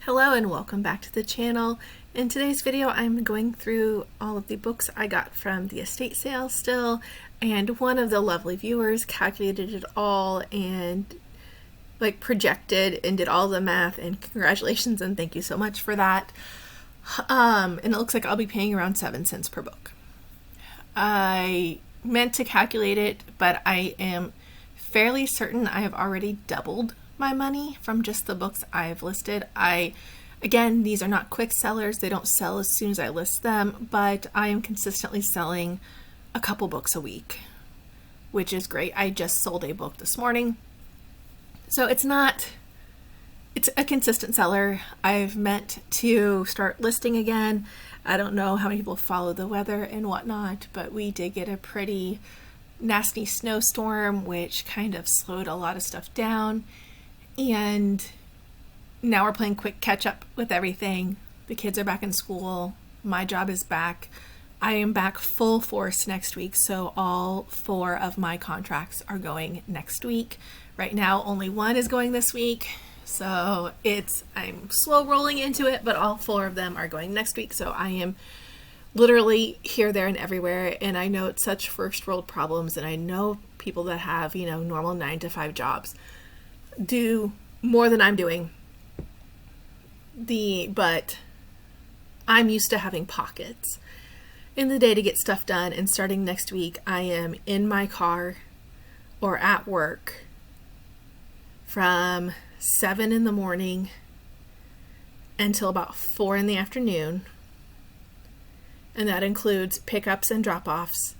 Hello and welcome back to the channel. In today's video I'm going through all of the books I got from the estate sale still, and one of the lovely viewers calculated it all and projected and did all the math, and congratulations and thank you so much for that. And it looks like I'll be paying around 7 cents per book. I meant to calculate it, but I am fairly certain I have already doubled my money from just the books I've listed. Again, these are not quick sellers. They don't sell as soon as I list them, but I am consistently selling a couple books a week, which is great. I just sold a book this morning. So it's a consistent seller. I've meant to start listing again. I don't know how many people follow the weather and whatnot, but we did get a pretty nasty snowstorm, which kind of slowed a lot of stuff down. And now we're playing quick catch up with everything. The kids are back in school. My job is back. I am back full force next week. So all 4 of my contracts are going next week. Right now, only 1 is going this week. So I'm slow rolling into it, but all 4 of them are going next week. So I am literally here, there, and everywhere. And I know it's such first world problems. And I know people that have, normal 9-to-5 jobs do more than I'm doing. But I'm used to having pockets in the day to get stuff done, and starting next week I am in my car or at work from 7 in the morning until about 4 in the afternoon, and that includes pickups and drop-offs,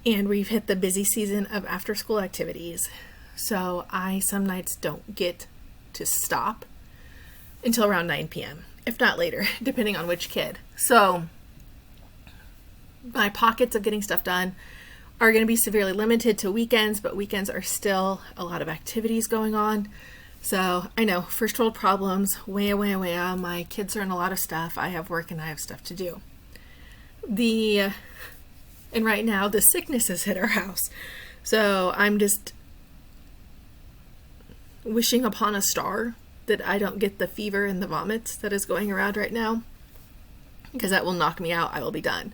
and we've hit the busy season of after-school activities. So I some nights don't get to stop until around 9 p.m., if not later, depending on which kid. So my pockets of getting stuff done are going to be severely limited to weekends, but weekends are still a lot of activities going on. So I know, first world problems, way. My kids are in a lot of stuff. I have work and I have stuff to do. And right now the sickness has hit our house. So I'm just wishing upon a star that I don't get the fever and the vomits that is going around right now, because that will knock me out. I will be done.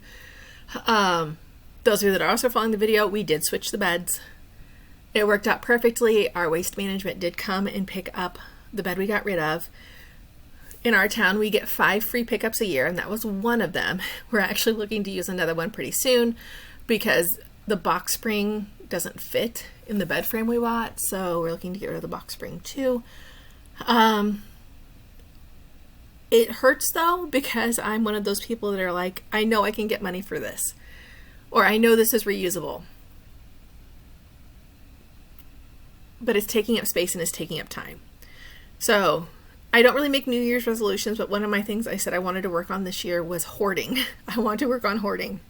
Those of you that are also following the video, we did switch the beds. It worked out perfectly. Our waste management did come and pick up the bed we got rid of. In our town, we get 5 free pickups a year, and that was one of them. We're actually looking to use another one pretty soon because the box spring doesn't fit in the bed frame we bought, so we're looking to get rid of the box spring too. It hurts though, because I'm one of those people that are like, I know I can get money for this, or I know this is reusable, but it's taking up space and it's taking up time. So I don't really make New Year's resolutions, but one of my things I said I wanted to work on this year was hoarding. I want to work on hoarding.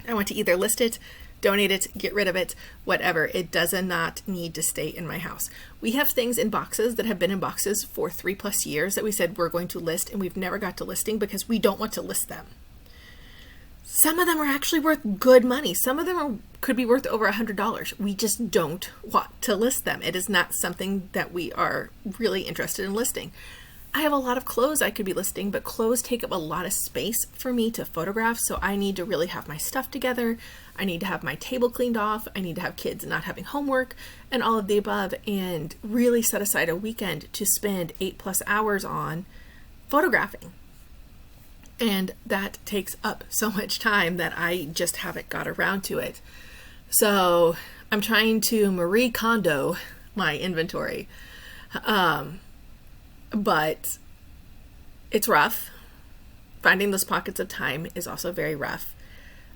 I want to either list it, donate it, get rid of it, whatever. It does not need to stay in my house. We have things in boxes that have been in boxes for 3+ years that we said we're going to list, and we've never got to listing because we don't want to list them. Some of them are actually worth good money. Some of them could be worth over $100. We just don't want to list them. It is not something that we are really interested in listing. I have a lot of clothes I could be listing, but clothes take up a lot of space for me to photograph, so I need to really have my stuff together. I need to have my table cleaned off. I need to have kids not having homework and all of the above, and really set aside a weekend to spend 8+ hours on photographing. And that takes up so much time that I just haven't got around to it. So I'm trying to Marie Kondo my inventory. But it's rough. Finding those pockets of time is also very rough.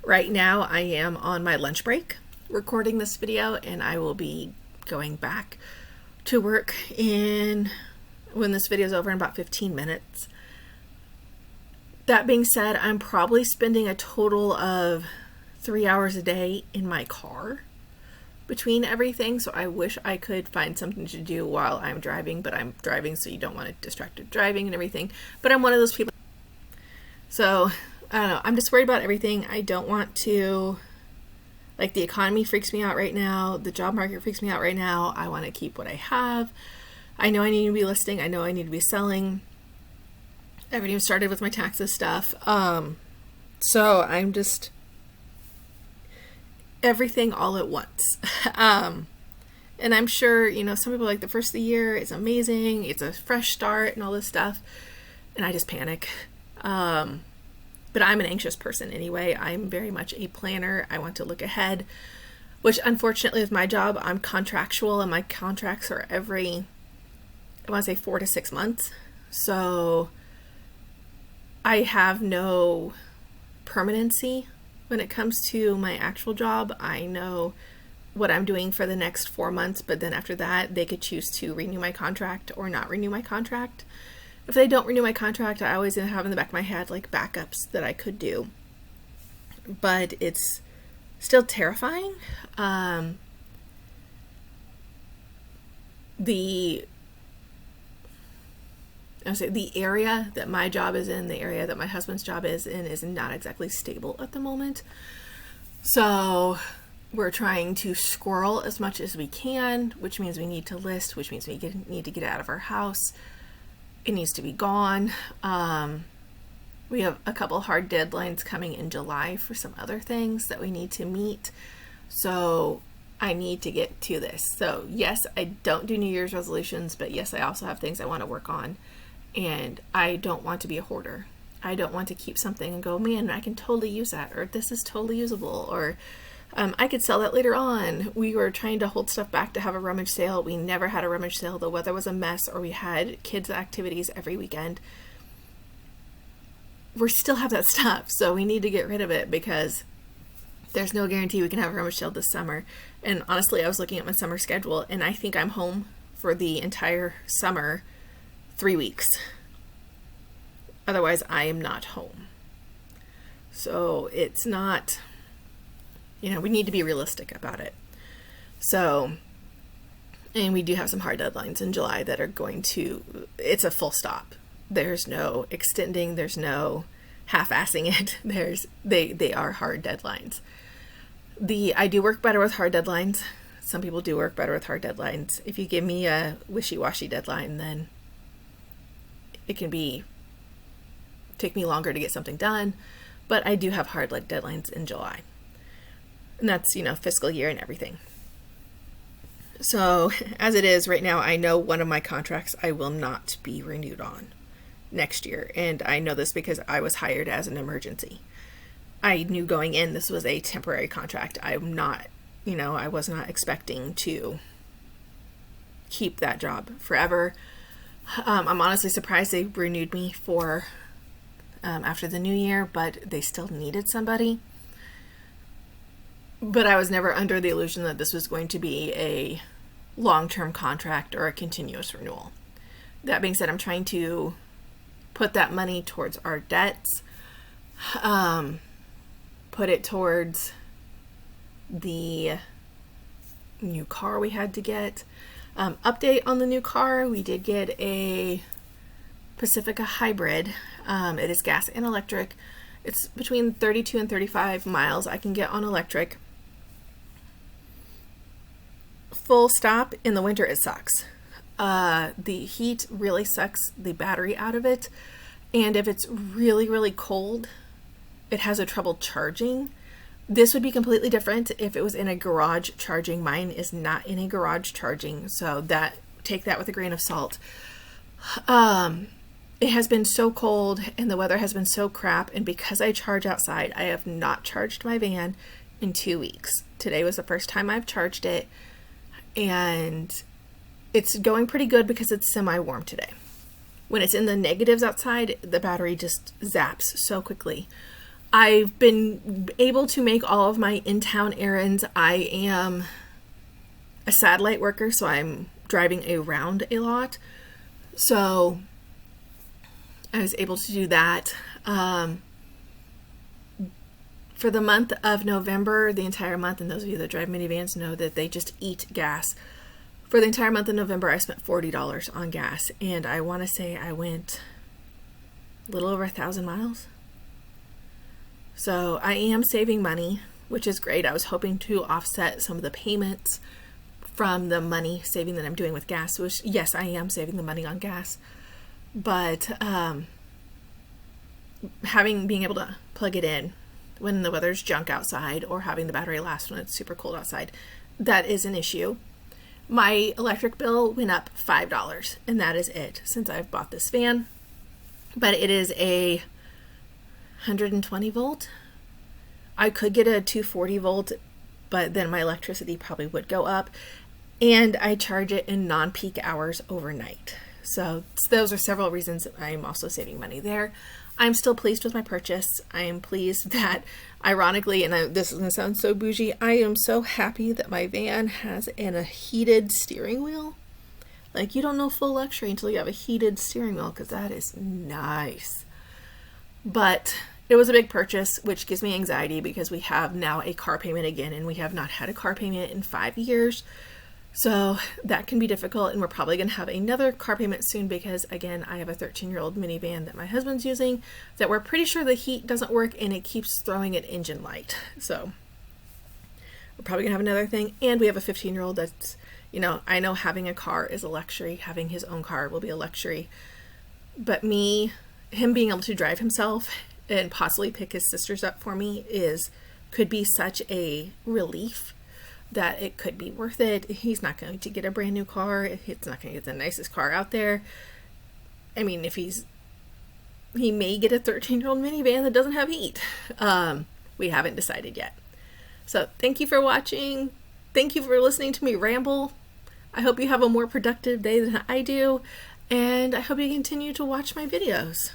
Right now I am on my lunch break recording this video, and I will be going back to work when this video is over in about 15 minutes. That being said, I'm probably spending a total of 3 hours a day in my car between everything, so I wish I could find something to do while I'm driving, but I'm driving, so you don't want to distracted driving and everything. But I'm one of those people. So I don't know, I'm just worried about everything. I don't want to, the economy freaks me out right now. The job market freaks me out right now. I want to keep what I have. I know I need to be listing. I know I need to be selling. I haven't even started with my taxes stuff. So I'm just everything all at once. And I'm sure, some people like the first of the year is amazing. It's a fresh start and all this stuff. And I just panic. But I'm an anxious person anyway. I'm very much a planner. I want to look ahead, which unfortunately with my job, I'm contractual and my contracts are every, I want to say 4 to 6 months. So I have no permanency when it comes to my actual job. I know what I'm doing for the next 4 months, but then after that, they could choose to renew my contract or not renew my contract. If they don't renew my contract, I always have in the back of my head like backups that I could do. But it's still terrifying. The area that my job is in, the area that my husband's job is in, is not exactly stable at the moment. So we're trying to squirrel as much as we can, which means we need to list, which means we need to get out of our house. It needs to be gone. We have a couple hard deadlines coming in July for some other things that we need to meet. So I need to get to this. So yes, I don't do New Year's resolutions, but yes, I also have things I want to work on. And I don't want to be a hoarder. I don't want to keep something and go, man, I can totally use that, or this is totally usable, or I could sell that later on. We were trying to hold stuff back to have a rummage sale. We never had a rummage sale. The weather was a mess, or we had kids' activities every weekend. We still have that stuff, so we need to get rid of it because there's no guarantee we can have a rummage sale this summer. And honestly, I was looking at my summer schedule, and I think I'm home for the entire summer 3 weeks. Otherwise, I am not home. So it's not, we need to be realistic about it. So, and we do have some hard deadlines in July that are it's a full stop. There's no extending, there's no half-assing it. They are hard deadlines. I do work better with hard deadlines. Some people do work better with hard deadlines. If you give me a wishy-washy deadline, then it can take me longer to get something done, but I do have hard deadlines in July. And that's, fiscal year and everything. So as it is right now, I know one of my contracts I will not be renewed on next year. And I know this because I was hired as an emergency. I knew going in this was a temporary contract. I'm not, I was not expecting to keep that job forever. I'm honestly surprised they renewed me for after the new year, but they still needed somebody. But I was never under the illusion that this was going to be a long-term contract or a continuous renewal. That being said, I'm trying to put that money towards our debts, put it towards the new car we had to get. Update on the new car, we did get a Pacifica hybrid. It is gas and electric. It's between 32 and 35 miles I can get on electric. Full stop, in the winter it sucks. The heat really sucks the battery out of it, and if it's really, really cold, it has a trouble charging. This would be completely different if it was in a garage charging. Mine is not in a garage charging, so take that with a grain of salt. It has been so cold and the weather has been so crap, and because I charge outside, I have not charged my van in 2 weeks. Today was the first time I've charged it, and it's going pretty good because it's semi-warm today. When it's in the negatives outside, the battery just zaps so quickly. I've been able to make all of my in-town errands. I am a satellite worker, so I'm driving around a lot. So I was able to do that. For the month of November, the entire month, and those of you that drive minivans know that they just eat gas. For the entire month of November, I spent $40 on gas, and I want to say I went a little over 1,000 miles. So I am saving money, which is great. I was hoping to offset some of the payments from the money saving that I'm doing with gas, which yes, I am saving the money on gas, but being able to plug it in when the weather's junk outside, or having the battery last when it's super cold outside, that is an issue. My electric bill went up $5, and that is it since I've bought this fan. But it is a 120 volt. I could get a 240 volt, but then my electricity probably would go up. And I charge it in non-peak hours overnight. So those are several reasons I'm also saving money there. I'm still pleased with my purchase. I am pleased that, ironically, and this is going to sound so bougie, I am so happy that my van has a heated steering wheel. Like, you don't know full luxury until you have a heated steering wheel, because that is nice. But it was a big purchase, which gives me anxiety because we have now a car payment again, and we have not had a car payment in 5 years. So that can be difficult, and we're probably going to have another car payment soon because, again, I have a 13-year-old minivan that my husband's using that we're pretty sure the heat doesn't work and it keeps throwing an engine light. So we're probably going to have another thing. And we have a 15-year-old that's, you know, I know having a car is a luxury. Having his own car will be a luxury. But him being able to drive himself and possibly pick his sisters up for me could be such a relief that it could be worth it. He's not going to get a brand new car. It's not going to get the nicest car out there. I mean, he may get a 13-year-old minivan that doesn't have heat. We haven't decided yet. So thank you for watching. Thank you for listening to me ramble. I hope you have a more productive day than I do. And I hope you continue to watch my videos.